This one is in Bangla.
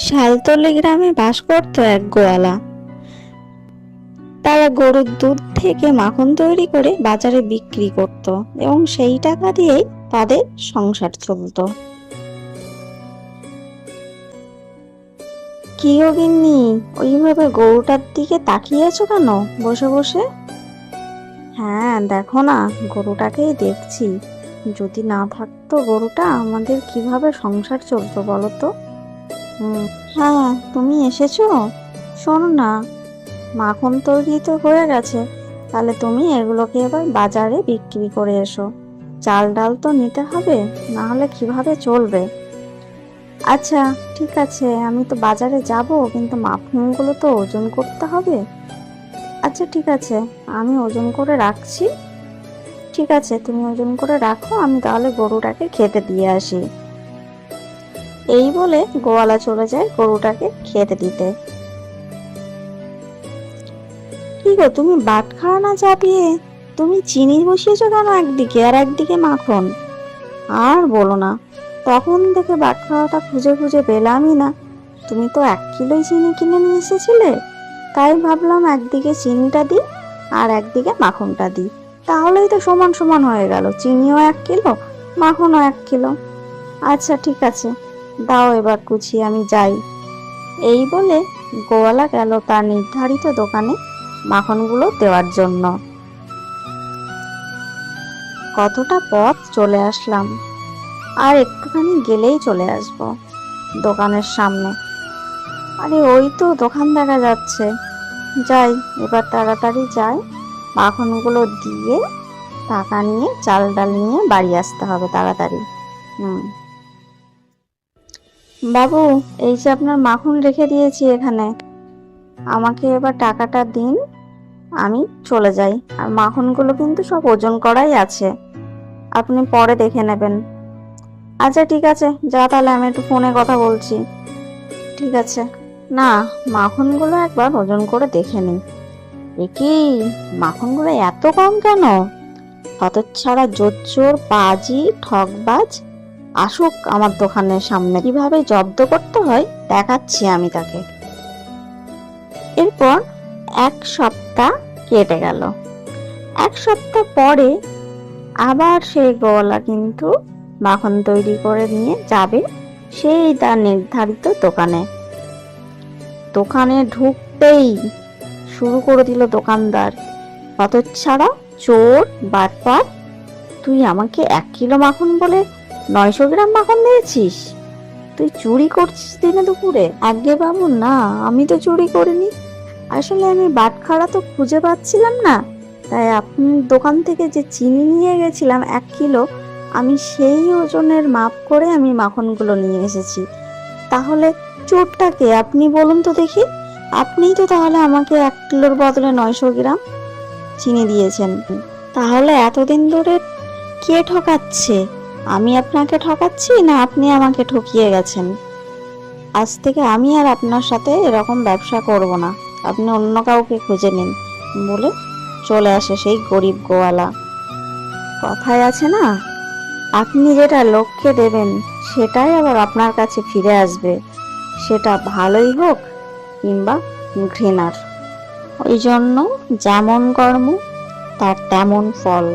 শালতলী গ্রামে বাস করত এক গোয়ালা। তারা গরুর দুধ থেকে মাখন তৈরি করে বাজারে বিক্রি করত এবং সেই টাকা দিয়েই তাদের সংসার চলতো। কি গো গিন্নি, ওইভাবে গরুটার দিকে তাকিয়েছো কেন বসে বসে? হ্যাঁ দেখো না, গরুটাকেই দেখছি। যদি না থাকতো গরুটা, আমাদের কিভাবে সংসার চলতো বলো তো। হ্যাঁ, তুমি এসেছো। শোনো না, মাখন তৈরি তো হয়ে গেছে, তাহলে তুমি এগুলোকে এবার বাজারে বিক্রি করে এসো। চাল ডাল তো নিতে হবে, না হলে কিভাবে চলবে? আচ্ছা ঠিক আছে, আমি তো বাজারে যাব, কিন্তু মাখনগুলো তো ওজন করতে হবে। আচ্ছা ঠিক আছে, আমি ওজন করে রাখছি। ঠিক আছে, তুমি ওজন করে রাখো, আমি তাহলে গরুটাকে খেতে দিয়ে আসি। এই বলে গোয়ালা চলে যায় গরুটাকে খেতে দিতে। কি গো, তুমি বাটখারা না চাপিয়ে তুমি চিনি বসিয়েছো কেন একদিকে, আর একদিকে মাখন? আর বলো না, তখন থেকে বাটখারাটা খুঁজে খুঁজে পেলামই না। তুমি তো 1 কিলোই চিনি কিনে নিয়ে এসেছিলে, তাই ভাবলাম একদিকে চিনিটা দিই আর একদিকে মাখনটা দিই, তাহলেই তো সমান সমান হয়ে গেল, চিনিও 1 কিলো, মাখনও 1 কিলো। আচ্ছা ঠিক আছে, দাও এবার কুচি, আমি যাই। এই বলে গোয়ালা গেল তার নির্ধারিত দোকানে মাখনগুলো দেওয়ার জন্য। কতটা পথ চলে আসলাম, আর একটুখানি গেলেই চলে আসব দোকানের সামনে। আরে ওই তো দোকান দেখা যাচ্ছে, যাই এবার, তাড়াতাড়ি যাই, মাখনগুলো দিয়ে টাকা নিয়ে চাল ডাল নিয়ে বাড়ি আসতে হবে তাড়াতাড়ি। হুম, বাবু, এই যে আপনার মাখন রেখে দিয়েছি এখানে, আমাকে এবার টাকাটা দিন, আমি চলে যাই। আর মাখনগুলো কিন্তু সব ওজন করাই আছে, আপনি পরে দেখে নেবেন। আচ্ছা ঠিক আছে, যা তাহলে, আমি একটু ফোনে কথা বলছি। ঠিক আছে। না, মাখনগুলো একবার ওজন করে দেখে নিই। এ কি, মাখনগুলো এত কম কেন? হতচ্ছাড়া জোচ্চোর বাজি ঠকবাজ আসুক আমার দোকানের সামনে, কিভাবে জব্দ করতে হয় দেখাচ্ছি আমি তাকে। এরপর 1 সপ্তাহ কেটে গেল। 1 সপ্তাহ পরে আবার সেই গোয়ালা কিন্তু মাখন তৈরি করে নিয়ে যাবে সেই তার নির্ধারিত দোকানে। দোকানে ঢুকতেই শুরু করে দিল দোকানদার, হতচ্ছাড়া, চোর, বাটপার, তুই আমাকে 1 কিলো মাখন বলে 900 গ্রাম মাখন দিয়েছিস? তুই চুরি করছিস দিনে দুপুরে? আগে বাবু না, আমি তো চুরি করিনি, আসলে আমি বাটখারা তো খুঁজে পাচ্ছিলাম না, তাই আপনার দোকান থেকে যে চিনি নিয়ে গেছিলাম 1 কিলো, আমি সেই ওজনের মাপ করে আমি মাখনগুলো নিয়ে এসেছি। তাহলে চোরটাকে আপনি বলুন তো দেখি, আপনিই তো তাহলে আমাকে 1 কিলোর বদলে 900 গ্রাম চিনি দিয়েছেন। তাহলে এতদিন ধরে কে ঠকাচ্ছে? আমি আপনাকে ঠকাচ্ছি না আপনি আমাকে ঠকিয়ে গেছেন? আজ থেকে আমি আর আপনার সাথে এরকম ব্যবসা করব না, আপনি অন্য কাউকে খুঁজে নিন, বলে চলে আসে সেই গরিব গোয়ালা। কথায় আছে না, আপনি যেটা লোককে দেবেন সেটাই আবার আপনার কাছে ফিরে আসবে, সেটা ভালোই হোক কিংবা ঘৃণার। ওই জন্য যেমন কর্ম তার তেমন ফল।